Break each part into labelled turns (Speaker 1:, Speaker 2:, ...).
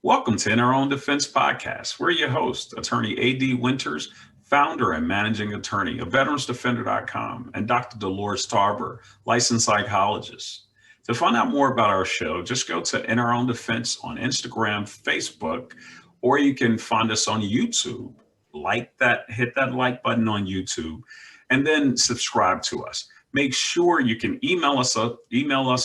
Speaker 1: Welcome to In Our Own Defense Podcast. We're your host, Attorney A.D. Winters, founder and managing attorney of VeteransDefender.com, and Dr. Dolores Tarver, licensed psychologist. To find out more about our show, just go to In Our Own Defense on Instagram, Facebook, or you can find us on YouTube. Hit that like button on YouTube, and then subscribe to us. Make sure you can email us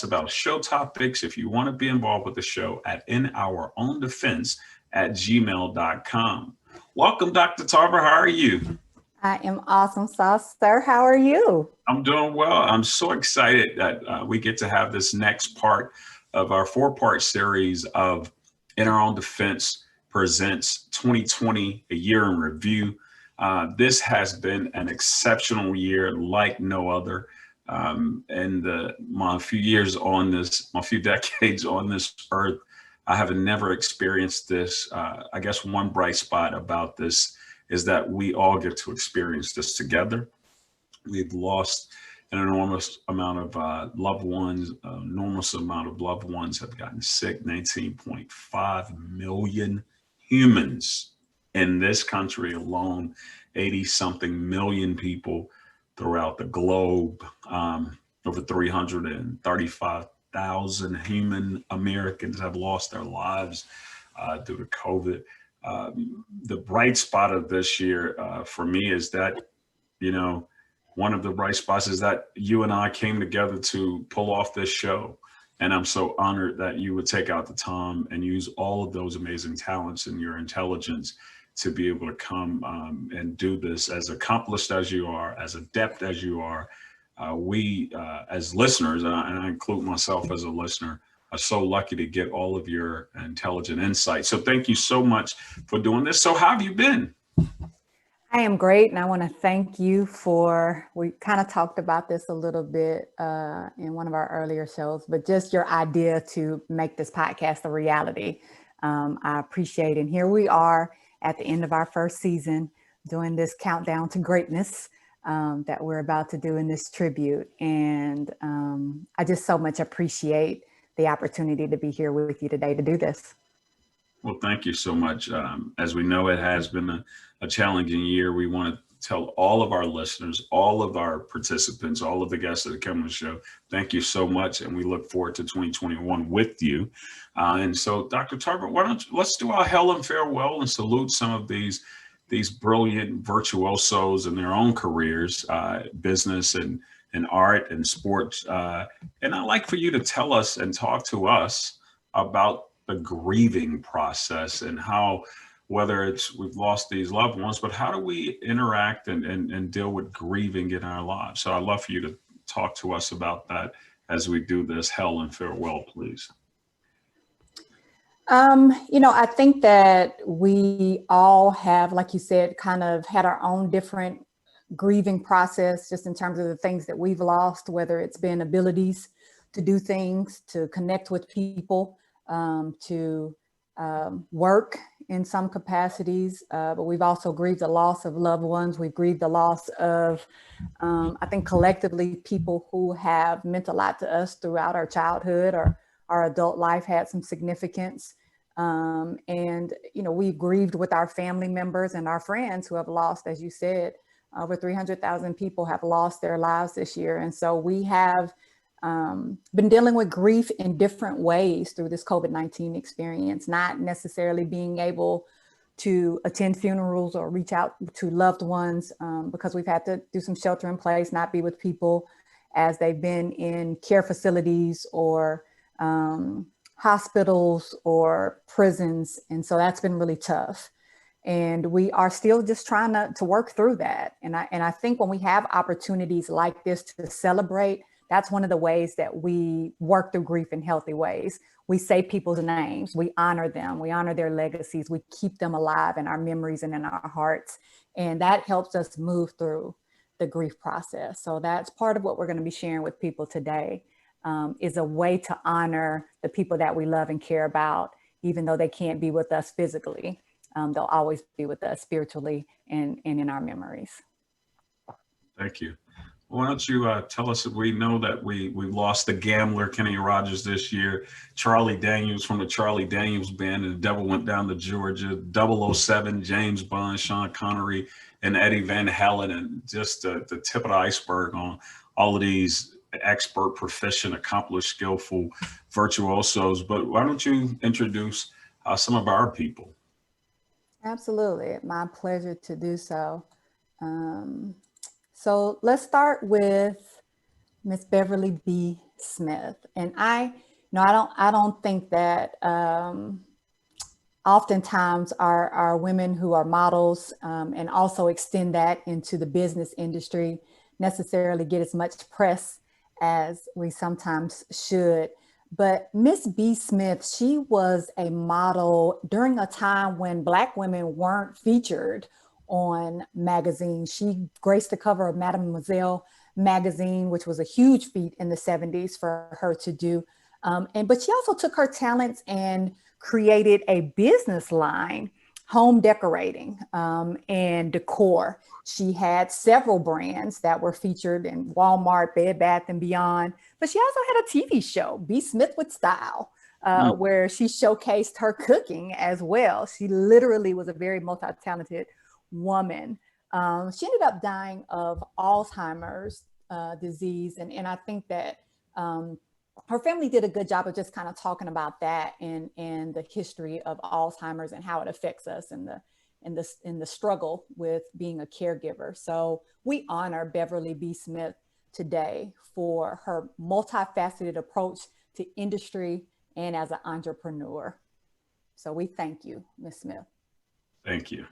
Speaker 1: about show topics if you want to be involved with the show at inourown defense@gmail.com. Welcome, Dr. Tarver. How are you?
Speaker 2: I am awesome, sauce, sir. How are you?
Speaker 1: I'm doing well. I'm so excited that we get to have this next part of our four-part series of In Our Own Defense Presents 2020, a year in review. This has been an exceptional year like no other. My few decades on this earth, I have never experienced this. I guess one bright spot about this is that we all get to experience this together. We've lost an enormous amount of loved ones. Enormous amount of loved ones have gotten sick. 19.5 million humans in this country alone, 80 something million people throughout the globe. Over 335,000 human Americans have lost their lives due to COVID. The bright spot of this year for me is that, one of the bright spots is that you and I came together to pull off this show. And I'm so honored that you would take out the time and use all of those amazing talents and your intelligence to be able to come and do this. As accomplished as you are, as adept as you are, we as listeners, and I include myself as a listener, are so lucky to get all of your intelligent insight. So thank you so much for doing this. So how have you been?
Speaker 2: I am great, and I want to thank you we kind of talked about this a little bit in one of our earlier shows, but just your idea to make this podcast a reality. I appreciate it. And here we are at the end of our first season doing this countdown to greatness that we're about to do in this tribute. And I just so much appreciate the opportunity to be here with you today to do this.
Speaker 1: Well, thank you so much. As we know, it has been a challenging year. We want to tell all of our listeners, all of our participants, all of the guests that come on the show, thank you so much. And we look forward to 2021 with you. And so, Dr. Tarver, let's do our hail and farewell and salute some of these brilliant virtuosos in their own careers, business and art and sports. And I'd like for you to tell us and talk to us about the grieving process and how, whether it's we've lost these loved ones, but how do we interact and deal with grieving in our lives? So I'd love for you to talk to us about that as we do this hail and farewell, please.
Speaker 2: I think that we all have, like you said, kind of had our own different grieving process, just in terms of the things that we've lost, whether it's been abilities to do things, to connect with people, to work in some capacities, but we've also grieved the loss of loved ones. We've grieved the loss of, I think collectively, people who have meant a lot to us throughout our childhood or our adult life had some significance. We've grieved with our family members and our friends who have lost, as you said, over 300,000 people have lost their lives this year. And so we have been dealing with grief in different ways through this COVID-19 experience, not necessarily being able to attend funerals or reach out to loved ones because we've had to do some shelter in place, not be with people as they've been in care facilities or hospitals or prisons. And so that's been really tough. And we are still just trying to work through that. And I think when we have opportunities like this to celebrate, that's one of the ways that we work through grief in healthy ways. We say people's names, we honor them, we honor their legacies, we keep them alive in our memories and in our hearts. And that helps us move through the grief process. So that's part of what we're going to be sharing with people today, is a way to honor the people that we love and care about, even though they can't be with us physically. They'll always be with us spiritually and in our memories.
Speaker 1: Thank you. Why don't you tell us? We know that we lost the gambler Kenny Rogers this year. Charlie Daniels from the Charlie Daniels Band, and the Devil Went Down to Georgia. 007, James Bond, Sean Connery, and Eddie Van Halen, and just the tip of the iceberg on all of these expert, proficient, accomplished, skillful virtuosos. But why don't you introduce some of our people?
Speaker 2: Absolutely, my pleasure to do so. So let's start with Miss Beverly B. Smith. And I don't think that oftentimes our women who are models and also extend that into the business industry necessarily get as much press as we sometimes should. But Miss B. Smith, she was a model during a time when Black women weren't featured on magazines. She graced the cover of Mademoiselle magazine, which was a huge feat in the 70s for her to do. But she also took her talents and created a business line, home decorating and decor. She had several brands that were featured in Walmart, Bed Bath and Beyond, but she also had a TV show, B. Smith with Style, where she showcased her cooking as well. She literally was a very multi-talented woman. She ended up dying of Alzheimer's disease. And I think that her family did a good job of just kind of talking about that and the history of Alzheimer's and how it affects us and the struggle with being a caregiver. So we honor Beverly B. Smith today for her multifaceted approach to industry and as an entrepreneur. So we thank you, Ms. Smith.
Speaker 1: Thank you.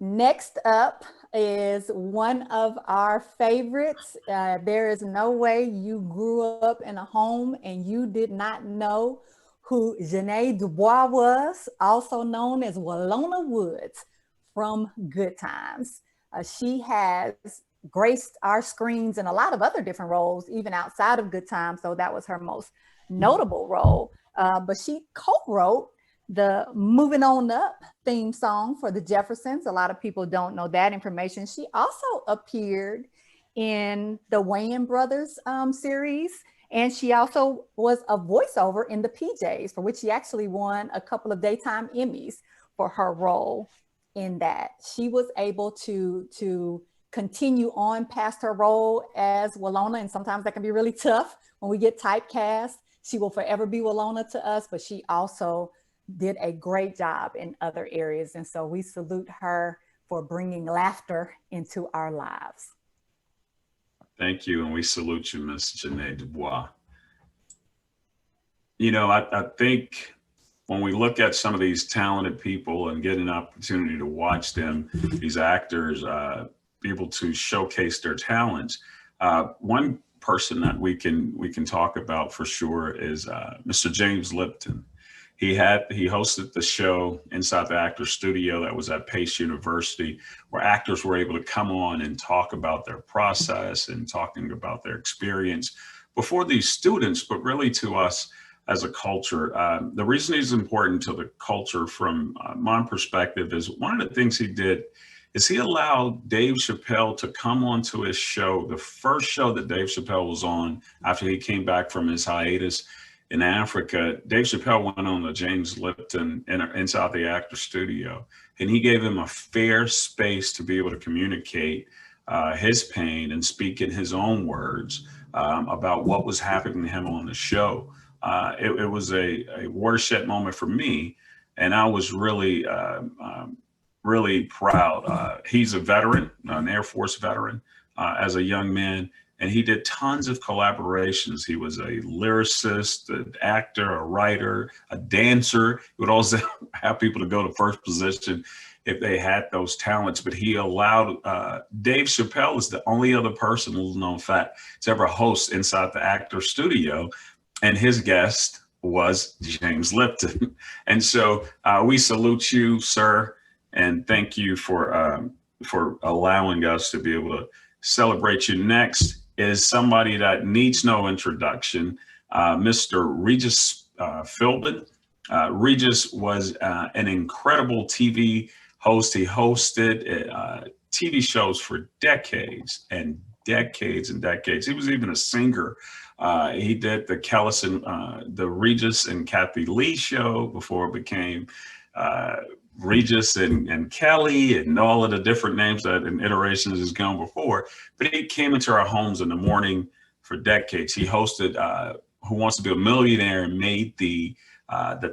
Speaker 2: Next up is one of our favorites. There is no way you grew up in a home and you did not know who Janae Dubois was, also known as Walona Woods from Good Times. She has graced our screens in a lot of other different roles, even outside of Good Times. So that was her most notable role. But she co-wrote the Moving On Up theme song for the Jeffersons. A lot of people don't know that information. She also appeared in the Wayans Brothers series, and she also was a voiceover in the PJs, for which she actually won a couple of daytime Emmys for her role in that. She was able to continue on past her role as Walona, and sometimes that can be really tough when we get typecast. She will forever be Walona to us, but she also did a great job in other areas. And so we salute her for bringing laughter into our lives.
Speaker 1: Thank you. And we salute you, Miss Janae Dubois. You know, I think when we look at some of these talented people and get an opportunity to watch them, these actors, be able to showcase their talents, one person that we can talk about for sure is Mr. James Lipton. He hosted the show Inside the Actor Studio that was at Pace University, where actors were able to come on and talk about their process and talking about their experience before these students, but really to us as a culture. The reason he's important to the culture from my perspective is one of the things he did is he allowed Dave Chappelle to come onto his show, the first show that Dave Chappelle was on after he came back from his hiatus in Africa. Dave Chappelle went on to James Lipton Inside the Actor Studio, and he gave him a fair space to be able to communicate his pain and speak in his own words about what was happening to him on the show. It was a watershed moment for me, and I was really, really proud. He's a veteran, an Air Force veteran, as a young man. And he did tons of collaborations. He was a lyricist, an actor, a writer, a dancer. He would also have people to go to first position if they had those talents. But he allowed, Dave Chappelle is the only other person, little known fact, to ever host Inside the Actor Studio. And his guest was James Lipton. And so we salute you, sir, and thank you for allowing us to be able to celebrate you. Next is somebody that needs no introduction, Mr. Regis Philbin. Regis was an incredible TV host. He hosted TV shows for decades and decades and decades. He was even a singer. He did the the Regis and Kathy Lee show before it became Regis and Kelly and all of the different names that and iterations has gone before. But he came into our homes in the morning for decades. He hosted Who Wants to Be a Millionaire and made the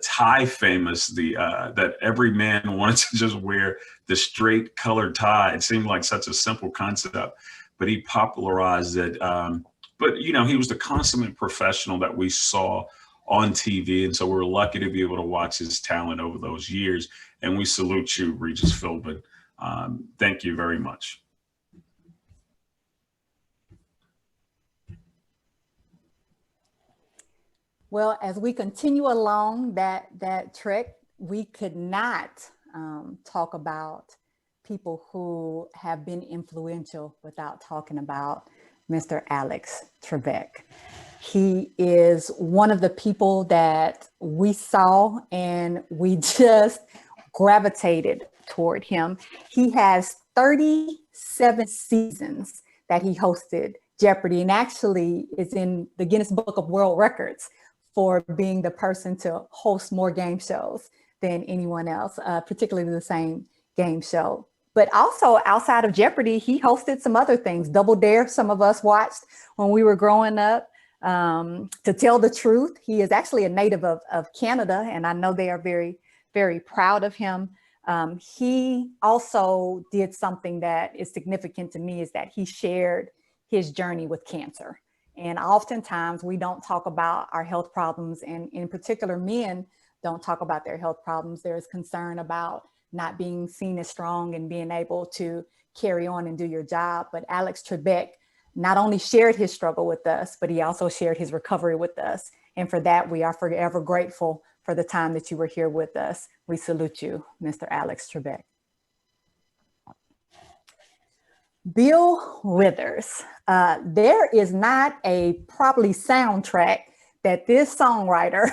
Speaker 1: tie famous, that every man wanted to just wear the straight colored tie. It seemed like such a simple concept, but he popularized it. But, you know, he was the consummate professional that we saw on TV. And so we're lucky to be able to watch his talent over those years. And we salute you, Regis Philbin. Thank you very much.
Speaker 2: Well, as we continue along that trek, we could not talk about people who have been influential without talking about Mr. Alex Trebek. He is one of the people that we saw and we just gravitated toward him. He has 37 seasons that he hosted Jeopardy, and actually is in the Guinness Book of World Records for being the person to host more game shows than anyone else, particularly the same game show. But also outside of Jeopardy, he hosted some other things. Double Dare, some of us watched when we were growing up. To tell the truth, he is actually a native of Canada, and I know they are very, very proud of him. He also did something that is significant to me, is that he shared his journey with cancer. And oftentimes we don't talk about our health problems, and in particular, men don't talk about their health problems. There's concern about not being seen as strong and being able to carry on and do your job. But Alex Trebek not only shared his struggle with us, but he also shared his recovery with us. And for that, we are forever grateful for the time that you were here with us. We salute you, Mr. Alex Trebek. Bill Withers. There is not a probably soundtrack that this songwriter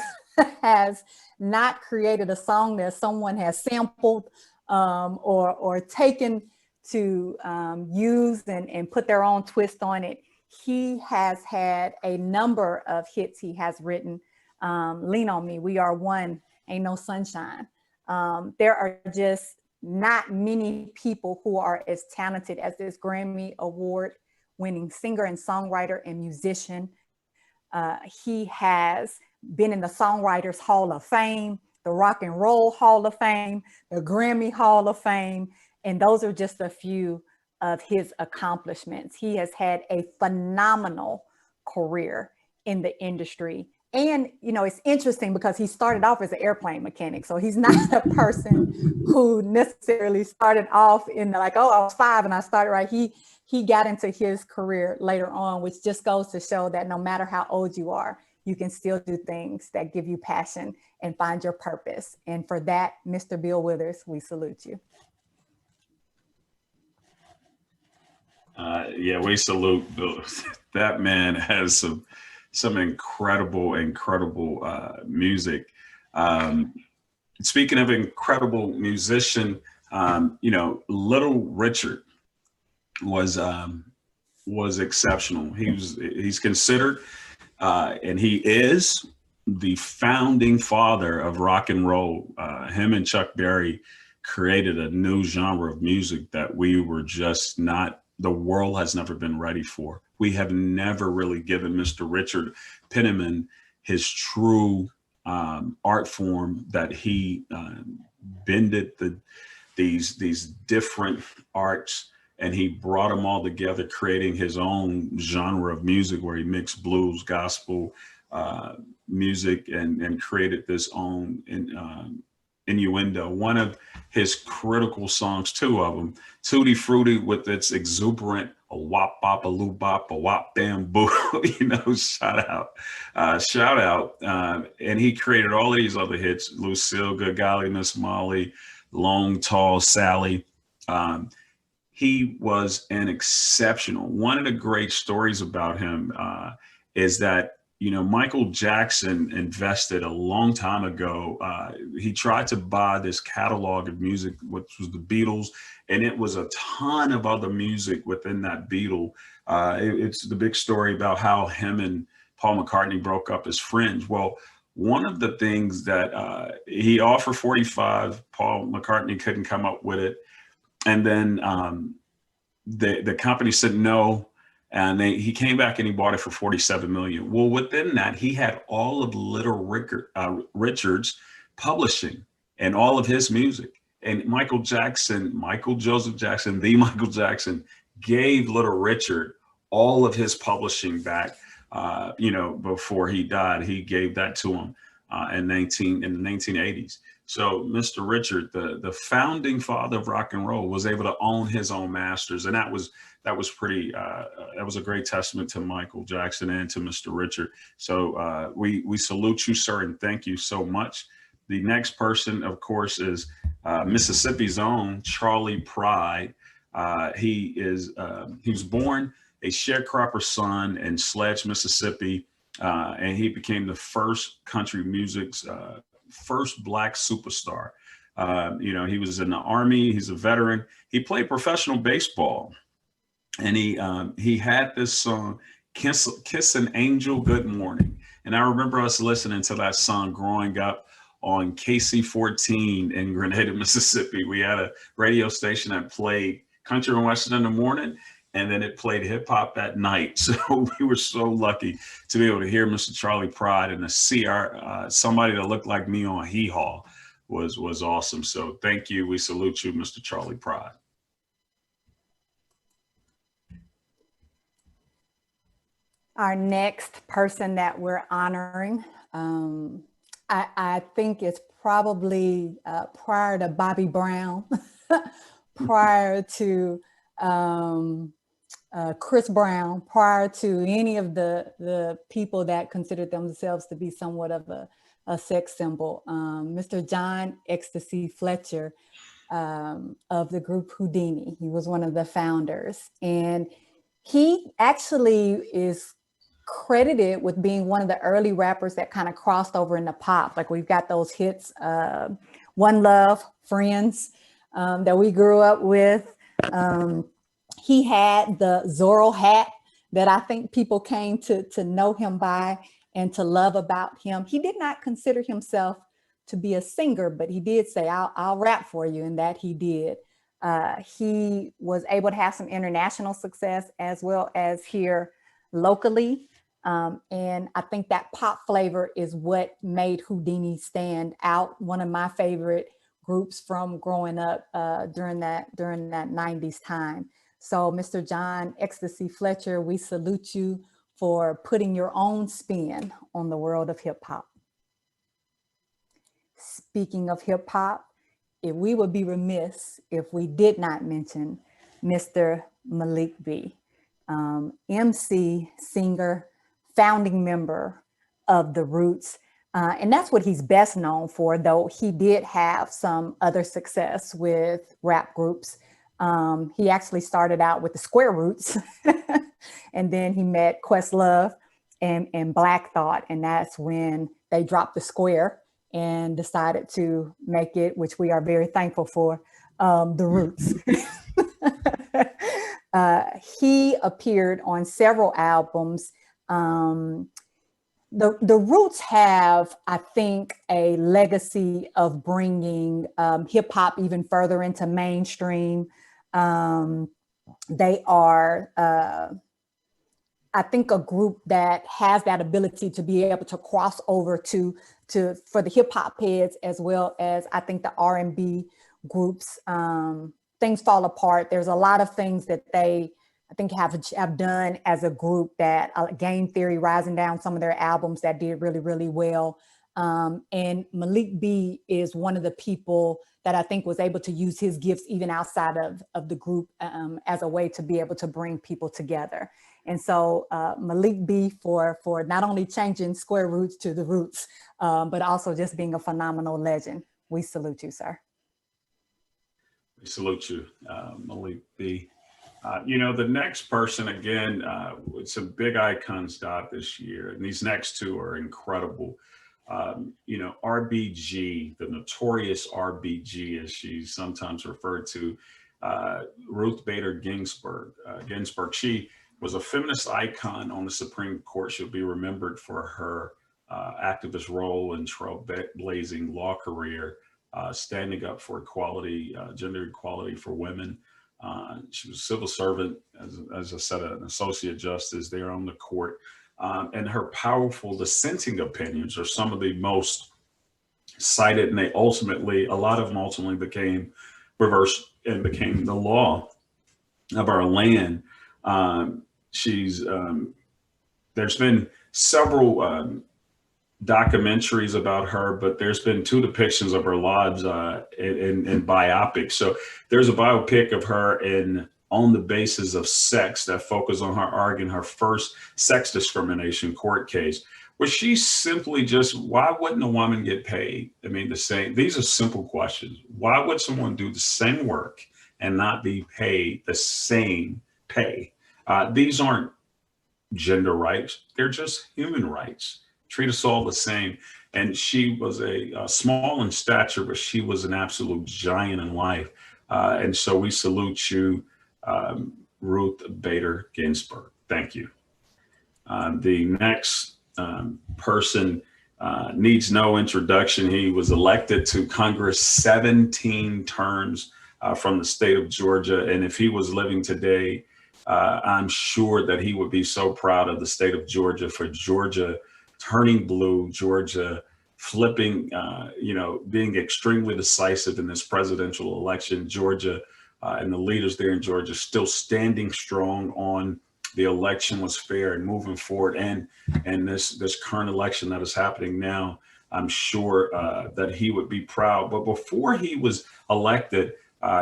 Speaker 2: has not created a song that someone has sampled or taken to use and put their own twist on it. He has had a number of hits he has written. Lean on Me, We Are One, Ain't No Sunshine. There are just not many people who are as talented as this Grammy Award winning singer and songwriter and musician. He has been in the Songwriters Hall of Fame, the Rock and Roll Hall of Fame, the Grammy Hall of Fame, and those are just a few of his accomplishments. He has had a phenomenal career in the industry. And, you know, it's interesting because he started off as an airplane mechanic. So he's not a person who necessarily started off in like, oh, I was 5 and I started, right? He got into his career later on, which just goes to show that no matter how old you are, you can still do things that give you passion and find your purpose. And for that, Mr. Bill Withers, we salute you.
Speaker 1: Yeah, we salute Bill. That man has some incredible music. Speaking of incredible musician, you know, Little Richard was exceptional. He's considered and he is the founding father of rock and roll. Him and Chuck Berry created a new genre of music that we were just not, the world has never been ready for. We have never really given Mr. Richard Penniman his true art form, that he bended these different arts and he brought them all together, creating his own genre of music where he mixed blues, gospel music, and created this own innuendo. One of his critical songs, 2 of them, Tutti Frutti with its exuberant a wop bop a loo bop a wop bam boo, you know, shout out. And he created all of these other hits: Lucille, Good Golly, Miss Molly, Long Tall Sally. He was an exceptional. One of the great stories about him is that you know, Michael Jackson invested a long time ago. He tried to buy this catalog of music, which was the Beatles, and it was a ton of other music within that Beatle. It's the big story about how him and Paul McCartney broke up as friends. Well, one of the things that he offered 45, Paul McCartney couldn't come up with it. And then the company said no. And he came back and he bought it for 47 million. Well, within that, he had all of Little Richard's publishing and all of his music. And Michael Joseph Jackson, the Michael Jackson, gave Little Richard all of his publishing back. You know, before he died, he gave that to him in the 1980s. So Mr. Richard, the founding father of rock and roll, was able to own his own masters, and that was pretty. That was a great testament to Michael Jackson and to Mr. Richard. So we salute you, sir, and thank you so much. The next person, of course, is Mississippi's own Charlie Pride. He was born a sharecropper son in Sledge, Mississippi, and he became the first country music's first Black superstar. You know, he was in the Army. He's a veteran. He played professional baseball, and he had this song, "Kiss an Angel Good Morning." And I remember us listening to that song growing up on KC-14 in Grenada, Mississippi. We had a radio station that played country and western in the morning, and then it played hip hop at night. So we were so lucky to be able to hear Mr. Charlie Pride and to see somebody that looked like me on Hee Haw was awesome. So thank you. We salute you, Mr. Charlie Pride.
Speaker 2: Our next person that we're honoring, I think it's probably prior to Bobby Brown, prior to Chris Brown, prior to any of the people that considered themselves to be somewhat of a sex symbol. Mr. John Ecstasy Fletcher of the group Houdini. He was one of the founders. And he actually is credited with being one of the early rappers that kind of crossed over into pop. Like we've got those hits, One Love, Friends, that we grew up with. He had the Zorro hat that I think people came to know him by and to love about him. He did not consider himself to be a singer, but he did say, I'll rap for you, and that he did. He was able to have some international success as well as here locally. And I think that pop flavor is what made Houdini stand out. One of my favorite groups from growing up during that 90s time. So Mr. John Ecstasy Fletcher, we salute you for putting your own spin on the world of hip hop. Speaking of hip hop, we would be remiss if we did not mention Mr. Malik B, MC, singer, founding member of The Roots. And that's what he's best known for, though he did have some other success with rap groups. He actually started out with the Square Roots, and then he met Questlove and Black Thought, and that's when they dropped the Square and decided to make it, which we are very thankful for, The Roots. He appeared on several albums. The Roots have, I think, a legacy of bringing hip hop even further into mainstream. They are, I think, a group that has that ability to be able to cross over for the hip hop heads, as well as I think the R&B groups. Things Fall Apart. There's a lot of things that they, I think, have done as a group, that Game Theory, Rising Down, some of their albums that did really, really well. And Malik B is one of the people that I think was able to use his gifts even outside of the group as a way to be able to bring people together. And so Malik B for not only changing Square Roots to The Roots, but also just being a phenomenal legend. We salute you, sir.
Speaker 1: We salute you, Malik B. The next person, again, it's a big icon stop this year, and these next two are incredible. RBG, the notorious RBG, as she's sometimes referred to, Ruth Bader Ginsburg. She was a feminist icon on the Supreme Court. She'll be remembered for her activist role and trailblazing law career, standing up for equality, gender equality for women. She was a civil servant, as I said, an associate justice there on the court. And her powerful dissenting opinions are some of the most cited, and a lot of them ultimately became reversed and became the law of our land. There's been several documentaries about her, but there's been two depictions of her lives in biopics. So there's a biopic of her on the basis of sex that focused on her arguing her first sex discrimination court case, where she simply why wouldn't a woman get paid? I mean, these are simple questions. Why would someone do the same work and not be paid the same pay? These aren't gender rights. They're just human rights. Treat us all the same. And she was a small in stature, but she was an absolute giant in life. And so we salute you, Ruth Bader Ginsburg. Thank you. The next person needs no introduction. He was elected to Congress 17 terms from the state of Georgia. And if he was living today, I'm sure that he would be so proud of the state of Georgia, for Georgia turning blue, Georgia flipping, being extremely decisive in this presidential election, Georgia and the leaders there in Georgia still standing strong on the election was fair and moving forward. And this current election that is happening now, I'm sure that he would be proud. But before he was elected,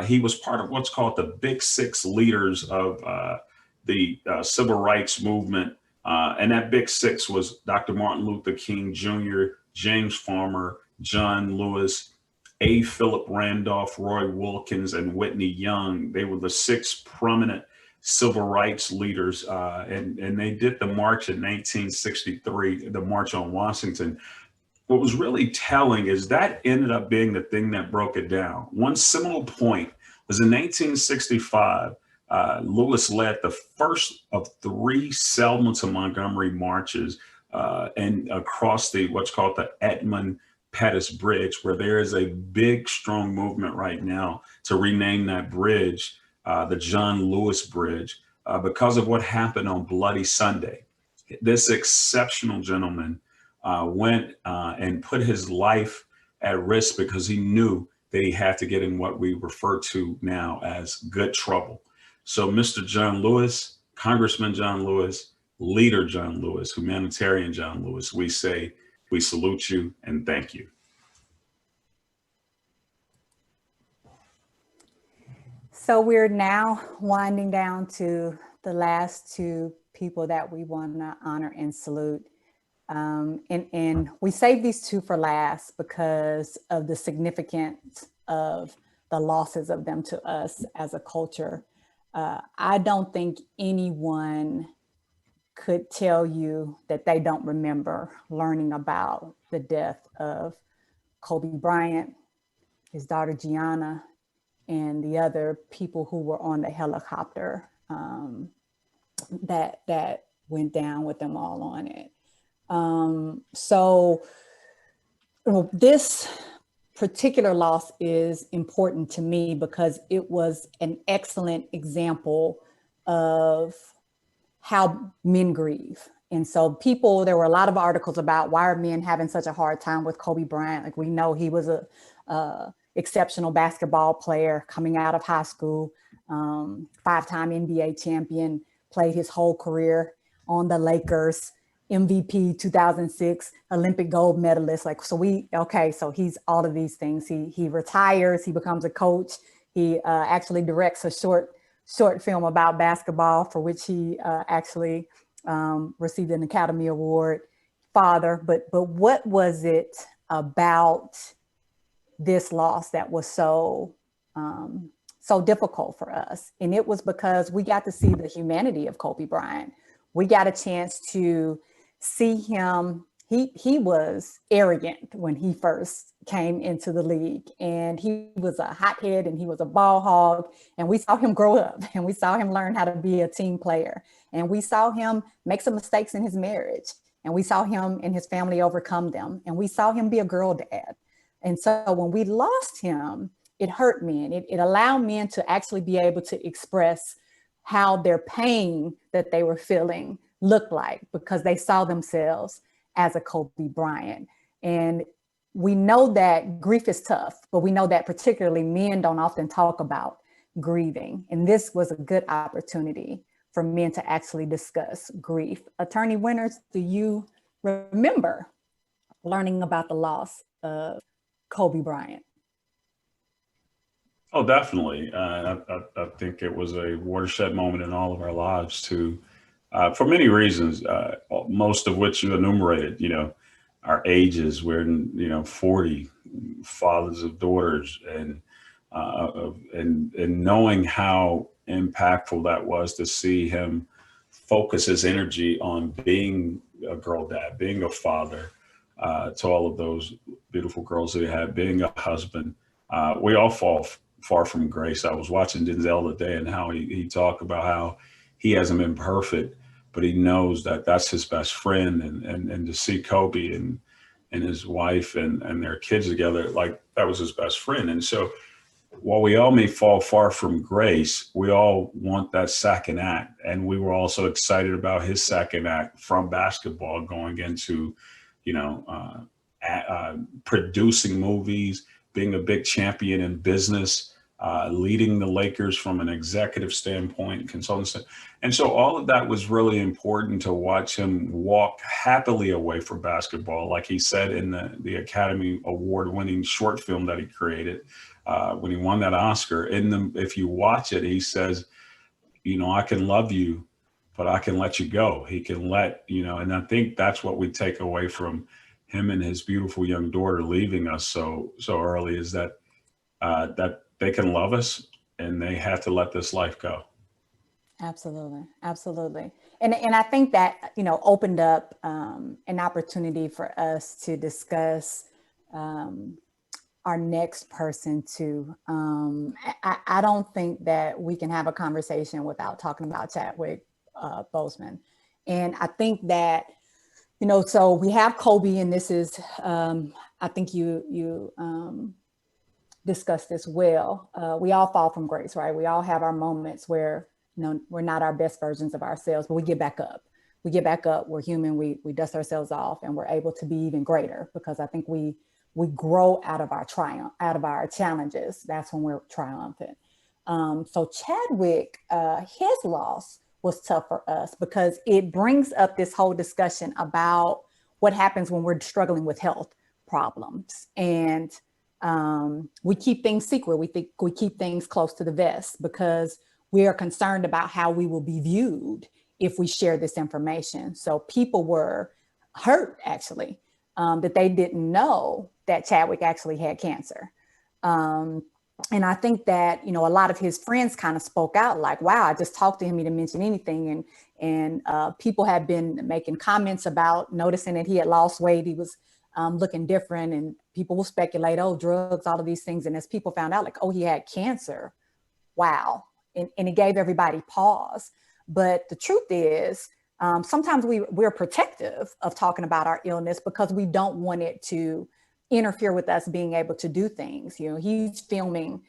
Speaker 1: he was part of what's called the Big Six leaders of the civil rights movement. And that Big Six was Dr. Martin Luther King Jr., James Farmer, John Lewis, A. Philip Randolph, Roy Wilkins, and Whitney Young. They were the six prominent civil rights leaders, and they did the march in 1963, the March on Washington. What was really telling is that ended up being the thing that broke it down. One seminal point was in 1965, Lewis led the first of three Selma to Montgomery marches and across what's called the Edmund Pettus Bridge, where there is a big, strong movement right now to rename that bridge the John Lewis Bridge because of what happened on Bloody Sunday. This exceptional gentleman went and put his life at risk because he knew that he had to get in what we refer to now as good trouble. So Mr. John Lewis, Congressman John Lewis, Leader John Lewis, Humanitarian John Lewis, we say we salute you and thank you.
Speaker 2: So we're now winding down to the last two people that we want to honor and salute. And we saved these two for last because of the significance of the losses of them to us as a culture. I don't think anyone could tell you that they don't remember learning about the death of Kobe Bryant, his daughter Gianna, and the other people who were on the helicopter that went down with them all on it. So this particular loss is important to me because it was an excellent example of how men grieve. And so there were a lot of articles about why are men having such a hard time with Kobe Bryant? Like, we know he was a exceptional basketball player coming out of high school, 5-time NBA champion, played his whole career on the Lakers, MVP 2006, Olympic gold medalist. So he's all of these things. He retires, he becomes a coach. He actually directs a short film about basketball for which he actually received an Academy Award. Father, but what was it about this loss that was so so difficult for us. And it was because we got to see the humanity of Kobe Bryant. We got a chance to see him. He was arrogant when he first came into the league, and he was a hothead and he was a ball hog. And we saw him grow up, and we saw him learn how to be a team player. And we saw him make some mistakes in his marriage, and we saw him and his family overcome them. And we saw him be a girl dad. And so when we lost him, it hurt men. It allowed men to actually be able to express how their pain that they were feeling looked like, because they saw themselves as a Kobe Bryant. And we know that grief is tough, but we know that particularly men don't often talk about grieving. And this was a good opportunity for men to actually discuss grief. Attorney Winters, do you remember learning about the loss of Kobe Bryant?
Speaker 1: Oh, definitely. I think it was a watershed moment in all of our lives too, for many reasons, most of which you enumerated. Our ages, we're in, 40, fathers of daughters, and knowing how impactful that was to see him focus his energy on being a girl dad, being a father to all of those beautiful girls that he had, being a husband. We all fall far from grace. I was watching Denzel today, and how he talked about how he hasn't been perfect, but he knows that that's his best friend. And to see Kobe and his wife and their kids together, like that was his best friend. And so while we all may fall far from grace, we all want that second act. And we were also excited about his second act from basketball, going into, producing movies, being a big champion in business, leading the Lakers from an executive standpoint, consultant. And so all of that was really important to watch him walk happily away from basketball. Like he said in the Academy Award winning short film that he created, when he won that Oscar, if you watch it, he says, I can love you, but I can let you go. He can and I think that's what we take away from him and his beautiful young daughter leaving us so early, is that they can love us, and they have to let this life go.
Speaker 2: Absolutely. Absolutely. And I think that, opened up an opportunity for us to discuss our next person too. I don't think that we can have a conversation without talking about Chadwick Boseman. And I think that, so we have Kobe, and this is, I think you discussed this well. We all fall from grace, right? We all have our moments where, we're not our best versions of ourselves, but we get back up. We get back up. We're human. We dust ourselves off, and we're able to be even greater, because I think we grow out of our triumph, out of our challenges. That's when we're triumphant. So Chadwick, his loss was tough for us, because it brings up this whole discussion about what happens when we're struggling with health problems. And we keep things secret. We keep things close to the vest, because we are concerned about how we will be viewed if we share this information. So people were hurt, actually, that they didn't know that Chadwick actually had cancer. And I think that, a lot of his friends kind of spoke out like, wow, I just talked to him, he didn't mention anything. And people have been making comments about noticing that he had lost weight. He was looking different, and people will speculate, oh, drugs, all of these things. And as people found out, like, oh, he had cancer. Wow. And it gave everybody pause. But the truth is, sometimes we're protective of talking about our illness, because we don't want it to interfere with us being able to do things. He's filming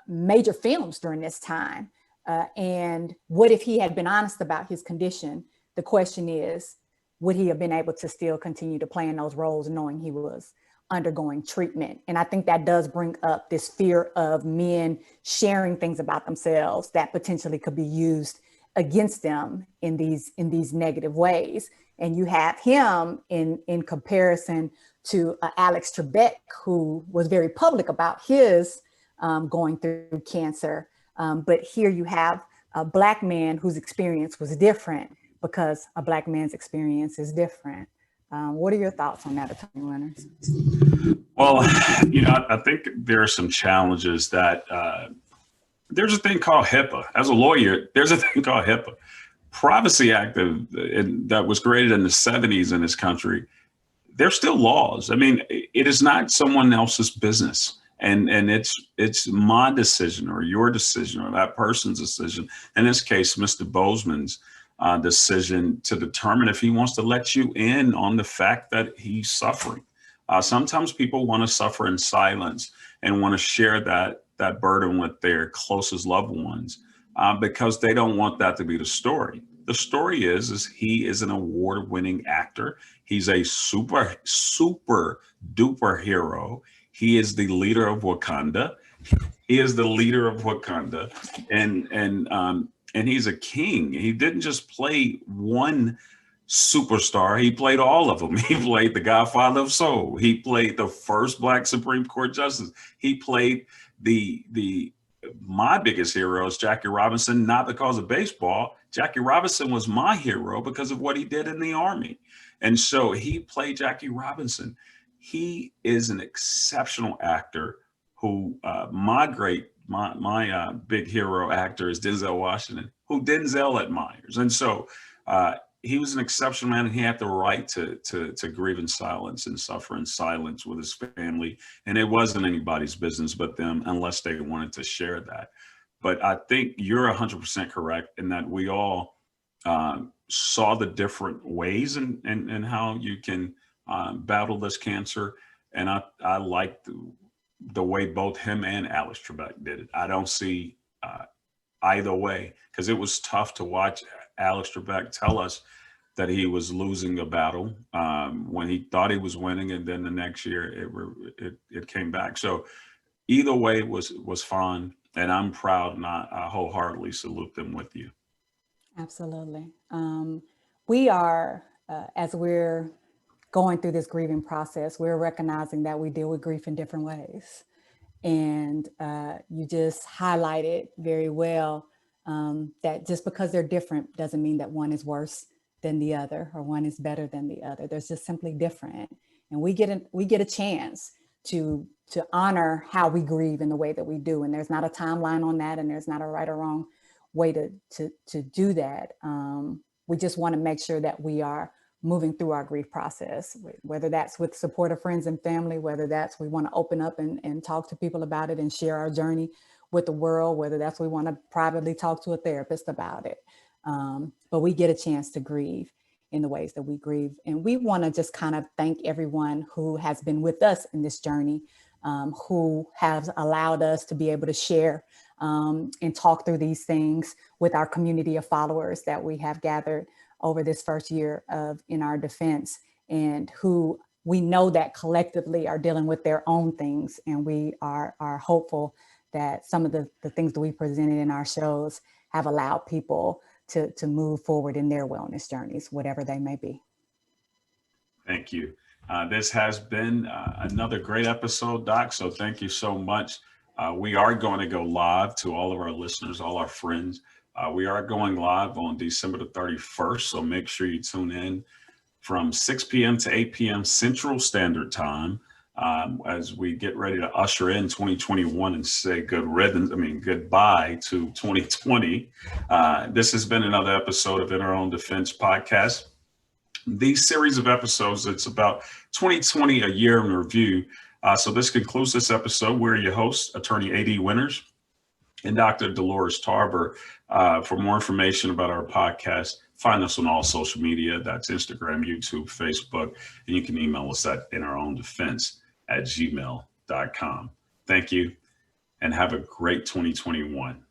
Speaker 2: major films during this time. And what if he had been honest about his condition? The question is, would he have been able to still continue to play in those roles, knowing he was undergoing treatment? And I think that does bring up this fear of men sharing things about themselves that potentially could be used against them in these negative ways. And you have him in comparison to Alex Trebek, who was very public about his going through cancer. But here you have a Black man whose experience was different, because a Black man's experience is different. What are your thoughts on that, Attorney Winters?
Speaker 1: Well, I think there are some challenges that there's a thing called HIPAA. As a lawyer, there's a thing called HIPAA. Privacy Act that was created in the 70s in this country. There's still laws. I mean, it is not someone else's business. And it's my decision or your decision or that person's decision. In this case, Mr. Bozeman's decision to determine if he wants to let you in on the fact that he's suffering. Sometimes people want to suffer in silence and want to share that burden with their closest loved ones because they don't want that to be the story. The story is he is an award-winning actor. He's a super duper hero. He is the leader of Wakanda. He is the leader of Wakanda, and he's a king. He didn't just play one superstar. He played all of them. He played the Godfather of Soul. He played the first Black Supreme Court justice. He played my biggest hero is Jackie Robinson, not because of baseball. Jackie Robinson was my hero because of what he did in the Army. And so he played Jackie Robinson. He is an exceptional actor who my big hero actor is Denzel Washington, who Denzel admires. And so he was an exceptional man, and he had the right to grieve in silence and suffer in silence with his family. And it wasn't anybody's business but them unless they wanted to share that. But I think you're 100% correct in that we all saw the different ways and how you can battle this cancer. And I like the way both him and Alex Trebek did it. I don't see either way, because it was tough to watch Alex Trebek tell us that he was losing a battle when he thought he was winning, and then the next year it came back. So either way was fun, and I'm proud, and I wholeheartedly salute them with you.
Speaker 2: Absolutely. We are, as we're going through this grieving process, we're recognizing that we deal with grief in different ways. And you just highlighted very well that just because they're different doesn't mean that one is worse than the other or one is better than the other. There's just simply different. And we get a chance to honor how we grieve in the way that we do. And there's not a timeline on that, and there's not a right or wrong way to do that. We just want to make sure that we are moving through our grief process, whether that's with support of friends and family, whether that's we want to open up and talk to people about it and share our journey with the world, whether that's we want to privately talk to a therapist about it. But we get a chance to grieve in the ways that we grieve. And we want to just kind of thank everyone who has been with us in this journey, who has allowed us to be able to share and talk through these things with our community of followers that we have gathered over this first year of In Our Defense, and who we know that collectively are dealing with their own things. And we are hopeful that some of the things that we presented in our shows have allowed people to move forward in their wellness journeys, whatever they may be.
Speaker 1: Thank you. This has been another great episode, Doc. So thank you so much. We are going to go live to all of our listeners, all our friends. We are going live on December the 31st. So make sure you tune in from 6 p.m. to 8 p.m. Central Standard Time as we get ready to usher in 2021 and say goodbye to 2020. This has been another episode of In Our Own Defense podcast. These series of episodes, it's about 2020, a year in review. So this concludes this episode. We're your hosts, Attorney A.D. Winters and Dr. Dolores Tarver. For more information about our podcast, find us on all social media. That's Instagram, YouTube, Facebook, and you can email us at inourown.defense@gmail.com. Thank you, and have a great 2021.